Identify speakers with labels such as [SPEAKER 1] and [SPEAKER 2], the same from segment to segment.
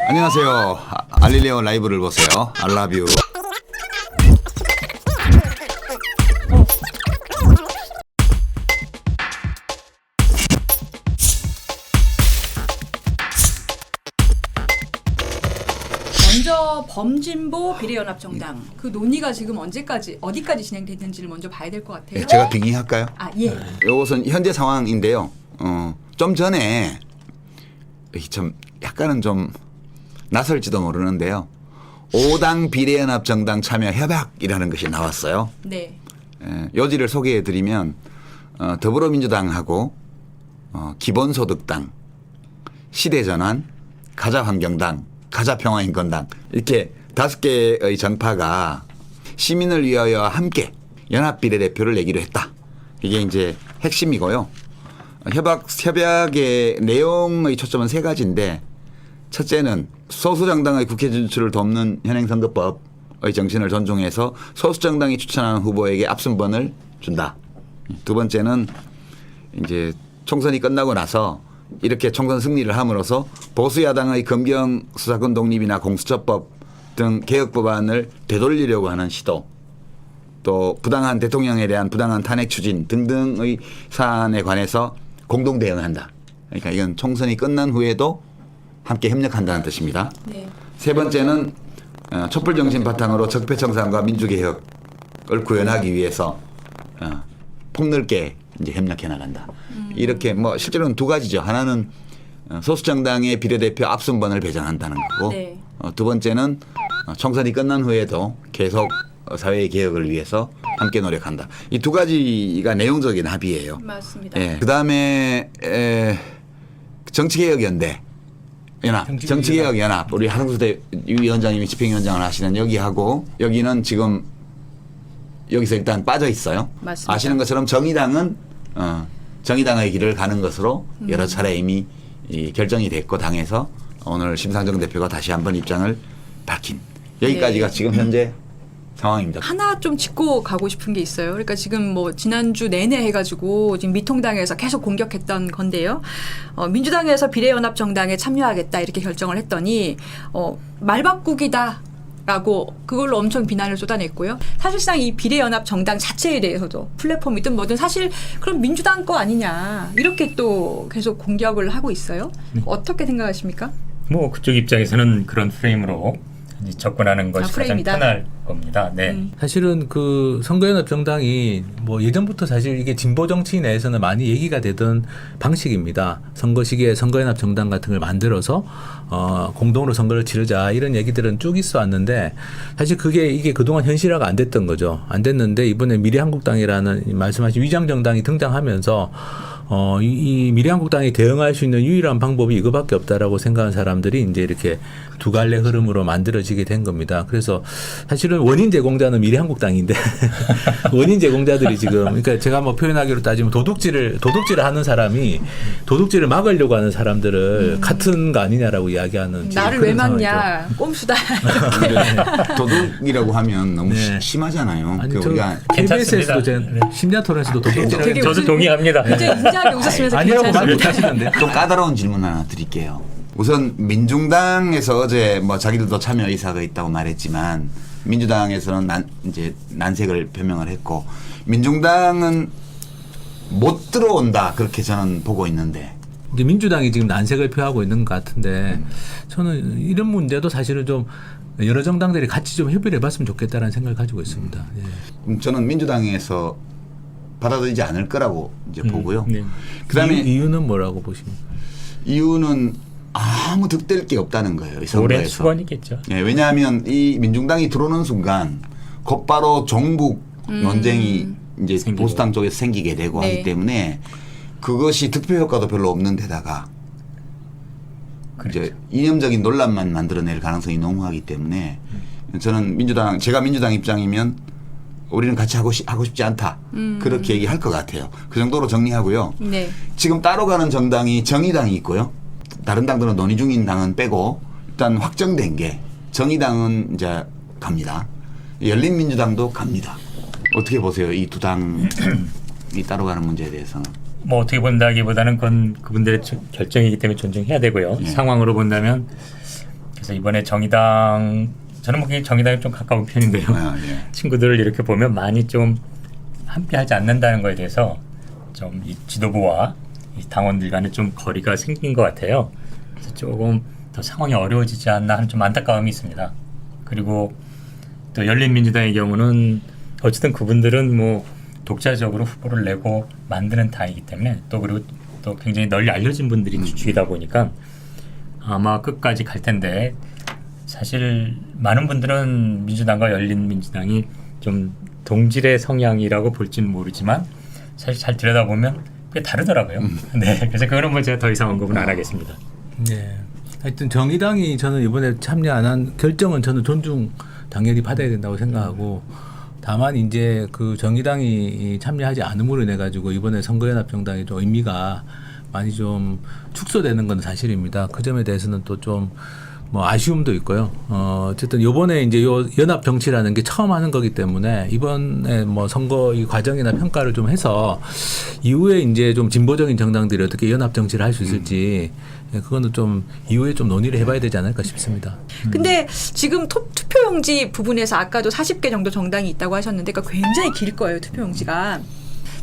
[SPEAKER 1] 안녕하세요. 알릴레오 라이브를 보세요. 알라뷰.
[SPEAKER 2] 먼저 범진보 비례연합정당 그 논의가 지금 언제까지 어디까지 진행됐는지를 먼저 봐야 될 것 같아요.
[SPEAKER 1] 제가 빙의할까요?
[SPEAKER 2] 아 예.
[SPEAKER 1] 이것은 현재 상황인데요. 좀 전에 좀 약간은 좀 낯설지도 모르는데요. 5당 비례연합정당 참여 협약이라는 것이 나왔어요.
[SPEAKER 2] 네.
[SPEAKER 1] 요지를 소개해드리면 더불어민주당하고 기본소득당, 시대전환, 가자환경당, 가자평화인권당 이렇게 5개의 정파가 시민을 위하여 함께 연합비례대표를 내기로 했다. 이게 이제 핵심이고요. 협약의 내용의 초점은 3가지인데 첫째는 소수정당의 국회 진출을 돕는 현행선거법의 정신을 존중해서 소수정당이 추천하는 후보에게 앞선번을 준다. 두 번째는 이제 총선이 끝나고 나서 이렇게 총선 승리를 함으로써 보수야당의 검경 수사권 독립이나 공수처법 등 개혁 법안을 되돌리려고 하는 시도, 또 부당한 대통령에 대한 부당한 탄핵 추진 등등의 사안에 관해서 공동 대응한다. 그러니까 이건 총선이 끝난 후에도 함께 협력한다는 뜻입니다.
[SPEAKER 2] 네.
[SPEAKER 1] 세 번째는 촛불 정신 바탕으로 적폐청산과 민주개혁을 구현하기 위해서 폭넓게 이제 협력해 나간다. 이렇게 뭐 실제로는 2가지죠. 하나는 소수정당의 비례대표 앞선번을 배정한다는 거고,
[SPEAKER 2] 네.
[SPEAKER 1] 두 번째는 총선이 끝난 후에도 계속 사회의 개혁을 위해서 함께 노력한다. 이 2가지가 내용적인 합의예요.
[SPEAKER 2] 맞습니다.
[SPEAKER 1] 예. 그다음에 정치개혁연대 연합, 정치개혁연합 우리 한국수대 위원장님이 집행위원장을 하시는 여기하고 여기는 지금 여기서 일단 빠져 있어요.
[SPEAKER 2] 맞습니다.
[SPEAKER 1] 아시는 것처럼 정의당은 정의당의 길을 가는 것으로 여러 차례 이미 결정이 됐고 당에서 오늘 심상정 대표가 다시 한번 입장을 밝힌 여기까지가
[SPEAKER 2] 네.
[SPEAKER 1] 지금 현재 상황입니다.
[SPEAKER 2] 하나 좀 짚고 가고 싶은 게 있어요. 그러니까 지금 뭐 지난주 내내 해가지고 지금 미통당에서 계속 공격했던 건데요. 민주당에서 비례연합정당에 참여하겠다 이렇게 결정을 했더니 말바꾸기다. 라고 그걸로 엄청 비난을 쏟아냈고요. 사실상 이 비례연합정당 자체에 대해서도 플랫폼이든 뭐든 사실 그럼 민주당 거 아니냐 이렇게 또 계속 공격을 하고 있어요. 어떻게 생각하십니까?
[SPEAKER 3] 뭐 그쪽 입장에서는 그런 프레임으로 접근하는 것이 가장
[SPEAKER 2] 프레임이다.
[SPEAKER 3] 편할 겁니다. 네.
[SPEAKER 4] 사실은 그 선거연합정당이 뭐 예전부터 사실 이게 진보 정치 내에서는 많이 얘기가 되던 방식입니다. 선거 시기에 선거연합정당 같은 걸 만들어서 공동으로 선거를 치르자 이런 얘기들은 쭉 있어 왔는데 사실 이게 그동안 현실화가 안 됐던 거죠. 안 됐는데 이번에 미래한국당이라는 말씀하신 위장정당이 등장하면서 이 미래한국당이 대응할 수 있는 유일한 방법이 이거밖에 없다라고 생각하는 사람들이 이제 이렇게 2갈래 흐름으로 만들어지게 된 겁니다. 그래서 사실은 원인 제공자는 미래한국당인데 원인 제공자들이 지금 그러니까 제가 뭐 표현하기로 따지면 도둑질을 하는 사람이 도둑질을 막으려고 하는 사람들을 같은 거 아니냐라고 이야기하는
[SPEAKER 2] 나를 왜 막냐 꼼수다.
[SPEAKER 1] 도둑이라고 하면 너무
[SPEAKER 4] 네.
[SPEAKER 1] 심하잖아요.
[SPEAKER 4] 아니,
[SPEAKER 1] 우리가
[SPEAKER 4] KBS에서도
[SPEAKER 3] 괜찮습니다.
[SPEAKER 4] 심야토론에서도 도둑질
[SPEAKER 2] 되게
[SPEAKER 3] 저도 동의합니다.
[SPEAKER 2] 굉장히 인자하게 웃었으면서
[SPEAKER 4] 아니라고 말
[SPEAKER 2] 괜찮습니다.
[SPEAKER 4] 못하시는데
[SPEAKER 1] 좀 까다로운 질문 하나 드릴게요. 우선 민중당에서 어제 뭐 자기들도 참여 의사가 있다고 말했지만 민주당에서는 이제 난색을 표명을 했고 민중당은 못 들어온다 그렇게 저는 보고 있는데.
[SPEAKER 4] 이제 민주당이 지금 난색을 표하고 있는 것 같은데 저는 이런 문제도 사실은 좀 여러 정당들이 같이 좀 협의를 해봤으면 좋겠다라는 생각을 가지고 있습니다. 예.
[SPEAKER 1] 저는 민주당에서 받아들이지 않을 거라고 이제 보고요.
[SPEAKER 3] 네.
[SPEAKER 1] 그다음에
[SPEAKER 4] 이유는 뭐라고 보십니까?
[SPEAKER 1] 이유는 아무 득될 게 없다는 거예요. 이
[SPEAKER 3] 오랜
[SPEAKER 1] 선거에서.
[SPEAKER 3] 수건이겠죠.
[SPEAKER 1] 예, 왜냐하면 이 민중당이 들어오는 순간 곧바로 종북 논쟁이 이제
[SPEAKER 3] 생기고.
[SPEAKER 1] 보수당 쪽에서 생기게 되고
[SPEAKER 2] 네.
[SPEAKER 1] 하기 때문에 그것이 득표 효과도 별로 없는 데다가 이제 이념적인 논란만 만들어낼 가능성이 농후하기 때문에 저는 제가 민주당 입장이면 우리는 같이 하고 싶지 않다. 그렇게 얘기할 것 같아요. 그 정도로 정리하고요.
[SPEAKER 2] 네.
[SPEAKER 1] 지금 따로 가는 정당이 정의당이 있고요. 다른 당들은 논의 중인 당은 빼고 일단 확정된 게 정의당은 이제 갑니다. 열린민주당도 갑니다. 어떻게 보세요? 이 2당이 따로 가는 문제에 대해서는.
[SPEAKER 3] 뭐 어떻게 본다기보다는 그건 그분들의 결정이기 때문에 존중해야 되고요.
[SPEAKER 1] 네.
[SPEAKER 3] 상황으로 본다면 그래서 이번에 정의당 저는 뭐 정의당에 좀 가까운 편인데요.
[SPEAKER 1] 예.
[SPEAKER 3] 친구들을 이렇게 보면 많이 좀 함께하지 않는다는 거에 대해서 좀 이 지도부와 이 당원들 간에 좀 거리가 생긴 것 같아요. 그래서 조금 더 상황이 어려워지지 않나 하는 좀 안타까움이 있습니다. 그리고 또 열린민주당의 경우는 어쨌든 그분들은 뭐 독자적으로 후보를 내고 만드는 당이기 때문에 또 그리고 또 굉장히 널리 알려진 분들이 주축이다 보니까 아마 끝까지 갈 텐데 사실 많은 분들은 민주당과 열린민주당이 좀 동질의 성향이라고 볼지는 모르지만 사실 잘 들여다보면 꽤 다르더라고요. 네, 그래서 그거는 뭐 제가 더 이상 언급은 안 하겠습니다.
[SPEAKER 4] 네. 하여튼 정의당이 저는 이번에 참여 안 한 결정은 저는 존중 당연히 받아야 된다고 생각하고 다만 이제 그 정의당이 참여하지 않음으로 인해 가지고 이번에 선거연합정당이 좀 의미가 많이 좀 축소되는 건 사실입니다. 그 점에 대해서는 또 좀 뭐 아쉬움도 있고요. 어쨌든 요번에 이제 요 연합 정치라는 게 처음 하는 거기 때문에 이번에 뭐 선거 이 과정이나 평가를 좀 해서 이후에 이제 좀 진보적인 정당들이 어떻게 연합 정치를 할 수 있을지 그거는 좀 이후에 좀 논의를 해봐야 되지 않을까 싶습니다.
[SPEAKER 2] 근데 지금 투표용지 부분에서 아까도 40개 정도 정당이 있다고 하셨는데 그러니까 굉장히 길 거예요, 투표용지가.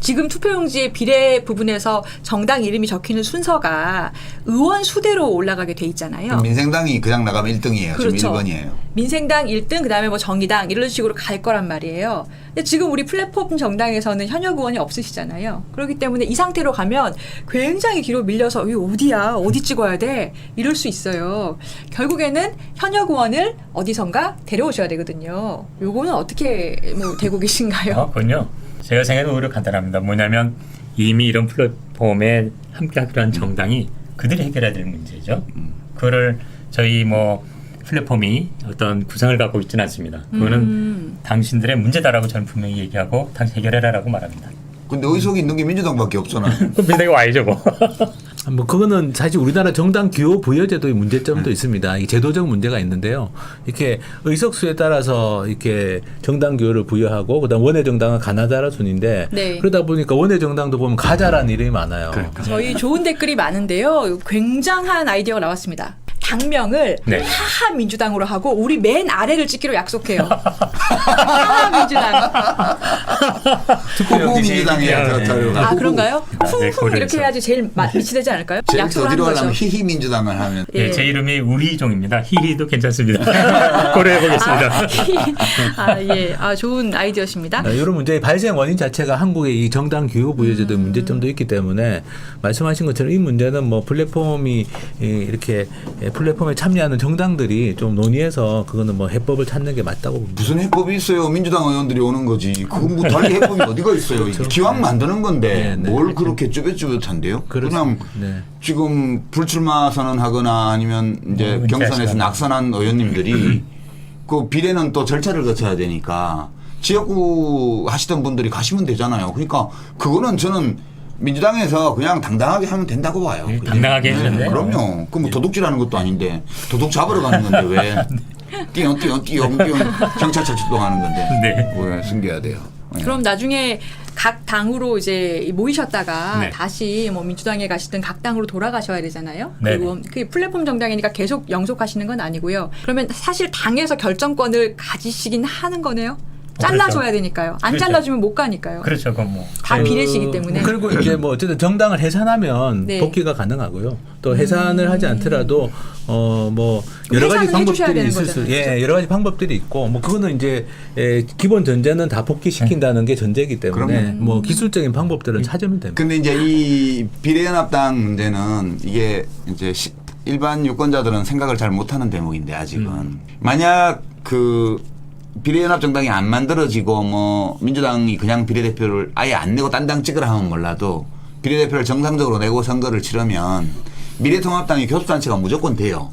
[SPEAKER 2] 지금 투표용지의 비례 부분에서 정당 이름이 적히는 순서가 의원 수대로 올라가게 돼 있잖아요.
[SPEAKER 1] 민생당이 그냥 나가면 1등이에요.
[SPEAKER 2] 그렇죠.
[SPEAKER 1] 지금 1번이에요.
[SPEAKER 2] 민생당 1등 그다음에 뭐 정의당 이런 식으로 갈 거란 말이에요. 근데 지금 우리 플랫폼 정당에서는 현역 의원이 없으시잖아요. 그렇기 때문에 이 상태로 가면 굉장히 뒤로 밀려서 이거 어디야? 어디 찍어야 돼? 이럴 수 있어요. 결국에는 현역 의원을 어디선가 데려오셔야 되거든요. 요거는 어떻게 뭐 되고 계신가요?
[SPEAKER 3] 그렇군요. 제가 생각해도 오히려 간단합니다. 뭐냐면 이미 이런 플랫폼에 함께하기로 한 정당이 그들이 해결해야 될 문제죠. 그거를 저희 뭐 플랫폼이 어떤 구상을 갖고 있지는 않습니다. 그거는 당신들의 문제다라고 저는 분명히 얘기하고 당신 해결해라라고 말합니다.
[SPEAKER 1] 근데 의석이 있는 게 민주당밖에 없잖아요.
[SPEAKER 3] 그럼 민주당이 와야죠 뭐.
[SPEAKER 4] 뭐 그거는 사실 우리나라 정당 기호 부여 제도의 문제점도 있습니다. 이 제도적 문제가 있는데요. 이렇게 의석수에 따라서 이렇게 정당 기호를 부여하고 그다음 원외 정당은 가나다라 순인데
[SPEAKER 2] 네.
[SPEAKER 4] 그러다 보니까 원외 정당도 보면 가자라는 이름이 많아요.
[SPEAKER 2] 저희 좋은 댓글이 많은데요. 굉장한 아이디어가 나왔습니다. 당명을
[SPEAKER 3] 네.
[SPEAKER 2] 하하민주당으로 하고 우리 맨 아래를 찍기로 약속해요. 하하민주당.
[SPEAKER 1] 후보민주당이에요.
[SPEAKER 2] 아 그런가요?
[SPEAKER 3] 네,
[SPEAKER 2] 쿵쿵 이렇게 해야지 제일 미치되지 않을까요?
[SPEAKER 1] 제일
[SPEAKER 2] 약속을
[SPEAKER 1] 어디로
[SPEAKER 2] 하는 거죠.
[SPEAKER 1] 하려면 희희민주당을 하면
[SPEAKER 2] 예.
[SPEAKER 3] 네, 제 이름이 우리종입니다. 히히도 괜찮습니다. 고려해 보겠습니다.
[SPEAKER 2] 예. 좋은 아이디어십니다.
[SPEAKER 4] 이런 문제의 발생 원인 자체가 한국의 이 정당 기호 부여 제도의 문제점도 있기 때문에 말씀하신 것처럼 이 문제는 뭐 플랫폼이 이렇게 플랫폼에 참여하는 정당들이 좀 논의해서 그거는 뭐 해법을 찾는 게 맞다고 봅니다.
[SPEAKER 1] 무슨 해법이 있어요? 민주당 의원들이 오는 거지. 그건 뭐 다른 해법이 어디가 있어요?
[SPEAKER 4] 그렇죠.
[SPEAKER 1] 기왕 만드는 건데
[SPEAKER 4] 네,
[SPEAKER 1] 뭘
[SPEAKER 4] 네.
[SPEAKER 1] 그렇게 쭈뼛쭈뼛한데요?
[SPEAKER 4] 그렇습니다.
[SPEAKER 1] 그냥
[SPEAKER 4] 네.
[SPEAKER 1] 지금 불출마 선언하거나 아니면 이제 경선에서 낙선한 의원님들이 그 비례는 또 절차를 거쳐야 되니까 지역구 하시던 분들이 가시면 되잖아요. 그러니까 그거는 저는 민주당에서 그냥 당당하게 하면 된다고 봐요.
[SPEAKER 3] 네, 당당하게 해주는데.
[SPEAKER 1] 그럼요. 그 뭐 도둑질하는 것도 아닌데 도둑 잡으러 가는 건데 왜 띠용 경찰차 출동하는 건데
[SPEAKER 3] 네.
[SPEAKER 1] 왜 숨겨야 돼요? 네.
[SPEAKER 2] 그럼 나중에 각 당으로 이제 모이셨다가
[SPEAKER 3] 네.
[SPEAKER 2] 다시 뭐 민주당에 가시든 각 당으로 돌아가셔야 되잖아요.
[SPEAKER 3] 네.
[SPEAKER 2] 그리고 그 플랫폼 정당이니까 계속 영속하시는 건 아니고요. 그러면 사실 당에서 결정권을 가지시긴 하는 거네요. 잘라줘야
[SPEAKER 3] 그렇죠.
[SPEAKER 2] 되니까요. 안
[SPEAKER 3] 그렇죠.
[SPEAKER 2] 잘라주면 못 가니까요.
[SPEAKER 3] 그렇죠. 그건 뭐.
[SPEAKER 2] 다 비례시기 때문에.
[SPEAKER 4] 그리고 이제 뭐 어쨌든 정당을 해산하면
[SPEAKER 2] 네.
[SPEAKER 4] 복귀가 가능하고요. 또 해산을 하지 않더라도 뭐 여러 가지
[SPEAKER 2] 해산을 해주셔야
[SPEAKER 4] 방법들이
[SPEAKER 2] 되는
[SPEAKER 4] 있을 수,
[SPEAKER 2] 거잖아요. 그렇죠?
[SPEAKER 4] 여러 가지 방법들이 있고 뭐 그거는 이제 기본 전제는 다 복귀시킨다는 게 전제이기 때문에
[SPEAKER 1] 그럼요.
[SPEAKER 4] 뭐 기술적인 방법들은 찾으면 됩니다.
[SPEAKER 1] 근데 이제 이 비례연합당 문제는 이게 이제 일반 유권자들은 생각을 잘 못하는 대목인데 아직은 만약 그 비례연합 정당이 안 만들어지고 뭐 민주당이 그냥 비례대표를 아예 안 내고 딴 당 찍으라 하면 몰라도 비례대표를 정상적으로 내고 선거를 치르면 미래통합당이 교섭단체가 무조건 돼요.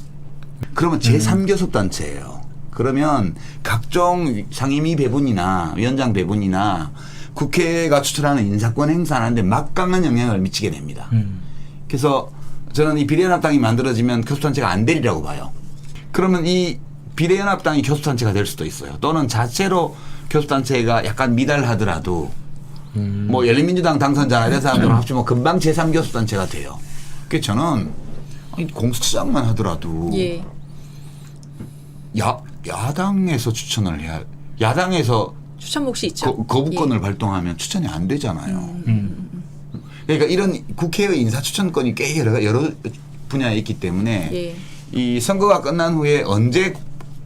[SPEAKER 1] 그러면 제3교섭단체예요. 그러면 각종 상임위 배분이나 위원장 배분이나 국회가 추천하는 인사권 행사하는데 막강한 영향을 미치게 됩니다. 그래서 저는 이 비례연합당이 만들어지면 교섭단체가 안 되리라고 봐요. 그러면 이 비례연합당이 교섭단체가 될 수도 있어요. 또는 자체로 교섭단체가 약간 미달하더라도 뭐 열린민주당 당선자나 이런 사람들은 합치면 금방 제3교섭단체가 돼요. 그래서 저는 공수처장만 하더라도
[SPEAKER 2] 예.
[SPEAKER 1] 야당에서 추천을 해야 야당에서
[SPEAKER 2] 추천 몫이 있죠.
[SPEAKER 1] 거부권을 발동하면 추천이 안 되잖아요. 그러니까 이런 국회의 인사 추천권이 꽤 여러 분야에 있기 때문에
[SPEAKER 2] 예.
[SPEAKER 1] 이 선거가 끝난 후에 언제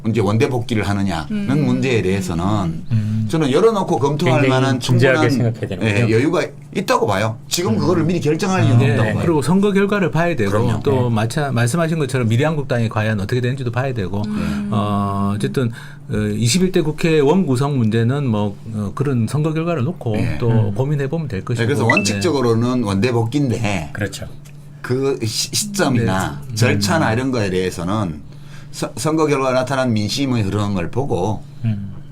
[SPEAKER 1] 이제 원대 복귀를 하느냐는 문제에 대해서는 저는 열어놓고 검토할
[SPEAKER 3] 굉장히
[SPEAKER 1] 만한
[SPEAKER 3] 진지하게
[SPEAKER 1] 충분한
[SPEAKER 3] 생각해야 되는군요.
[SPEAKER 1] 여유가 있다고 봐요. 지금 그거를 미리 결정할 이유는
[SPEAKER 4] 네,
[SPEAKER 1] 없다고 봐요.
[SPEAKER 4] 그리고 선거 결과를 봐야 되고
[SPEAKER 1] 그럼요.
[SPEAKER 4] 또 말씀하신 것처럼 미래한국당이 과연 어떻게 되는지도 봐야 되고 어쨌든 21대 국회 원구성 문제는 뭐 그런 선거 결과를 놓고
[SPEAKER 1] 네.
[SPEAKER 4] 또 고민해 보면 될
[SPEAKER 1] 네,
[SPEAKER 4] 것이고.
[SPEAKER 1] 그래서 원칙적으로는 원대 복귀인데
[SPEAKER 3] 그렇죠.
[SPEAKER 1] 그 시점이나 절차나 이런 거에 대해서는 선거 결과 나타난 민심의 흐름을 보고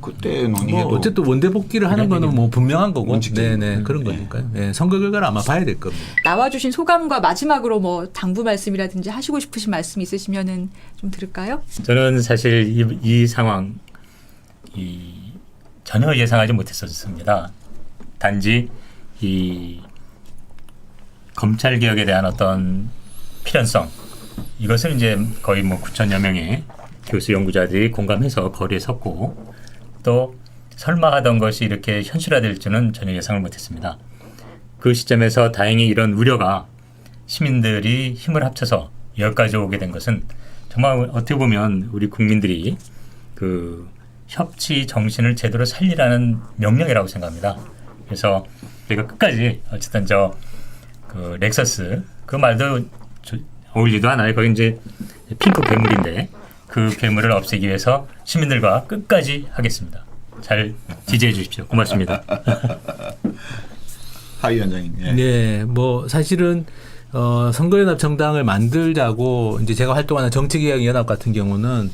[SPEAKER 1] 그때 논의해도
[SPEAKER 4] 뭐 어쨌든 원대 복귀를 하는 거는 뭐 분명한 거고,
[SPEAKER 1] 원칙적으로.
[SPEAKER 4] 네네 그런 거니까요. 네, 선거 결과를 아마 봐야 될 겁니다.
[SPEAKER 2] 나와주신 소감과 마지막으로 뭐 당부 말씀이라든지 하시고 싶으신 말씀 있으시면은 좀 들을까요?
[SPEAKER 3] 저는 사실 이 상황 전혀 예상하지 못했었습니다. 단지 이 검찰 개혁에 대한 어떤 필연성 이것을 이제 거의 뭐 9천여 명의 교수 연구자들이 공감해서 거리에 섰고 또 설마 하던 것이 이렇게 현실화될 줄은 전혀 예상을 못했습니다. 그 시점에서 다행히 이런 우려가 시민들이 힘을 합쳐서 여기까지 오게 된 것은 정말 어떻게 보면 우리 국민들이 그 협치 정신을 제대로 살리라는 명령이라고 생각합니다. 그래서 저희가 끝까지 어쨌든 그 렉서스 그 말도 어울리도 않아요. 거기 이제 핑크 괴물인데 그 괴물을 없애기 위해서 시민들과 끝까지 하겠습니다. 잘 지지해 주십시오. 고맙습니다.
[SPEAKER 1] 하 위원장님. 예.
[SPEAKER 4] 네, 뭐 사실은 선거연합 정당을 만들자고 이제 제가 활동하는 정치개혁연합 같은 경우는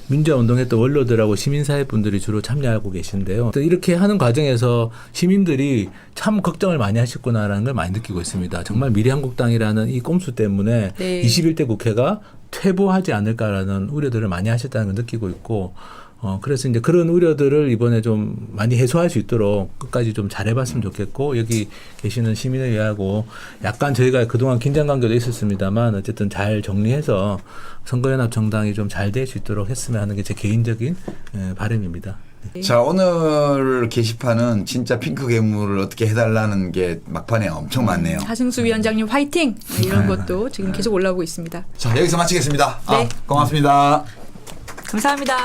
[SPEAKER 4] 민주화 운동했던 원로들하고 시민사회 분들이 주로 참여하고 계신데요. 또 이렇게 하는 과정에서 시민들이 참 걱정을 많이 하셨구나라는 걸 많이 느끼고 있습니다. 정말 미래한국당이라는 이 꼼수 때문에
[SPEAKER 2] 네.
[SPEAKER 4] 21대 국회가 퇴보하지 않을까라는 우려들을 많이 하셨다는 걸 느끼고 있고 그래서 이제 그런 우려들을 이번에 좀 많이 해소할 수 있도록 끝까지 좀 잘해봤으면 좋겠고 여기 계시는 시민을 위하고 약간 저희가 그동안 긴장 관계도 있었습니다만 어쨌든 잘 정리해서 선거연합 정당이 좀 잘 될 수 있도록 했으면 하는 게 제 개인적인 바람입니다.
[SPEAKER 1] 자, 오늘 게시판은 진짜 핑크 괴물을 어떻게 해달라는 게 막판에 엄청 많네요.
[SPEAKER 2] 하승수 위원장님 화이팅! 이런 것도 지금 계속 올라오고 있습니다.
[SPEAKER 1] 자, 여기서 마치겠습니다.
[SPEAKER 2] 네.
[SPEAKER 1] 고맙습니다.
[SPEAKER 2] 감사합니다.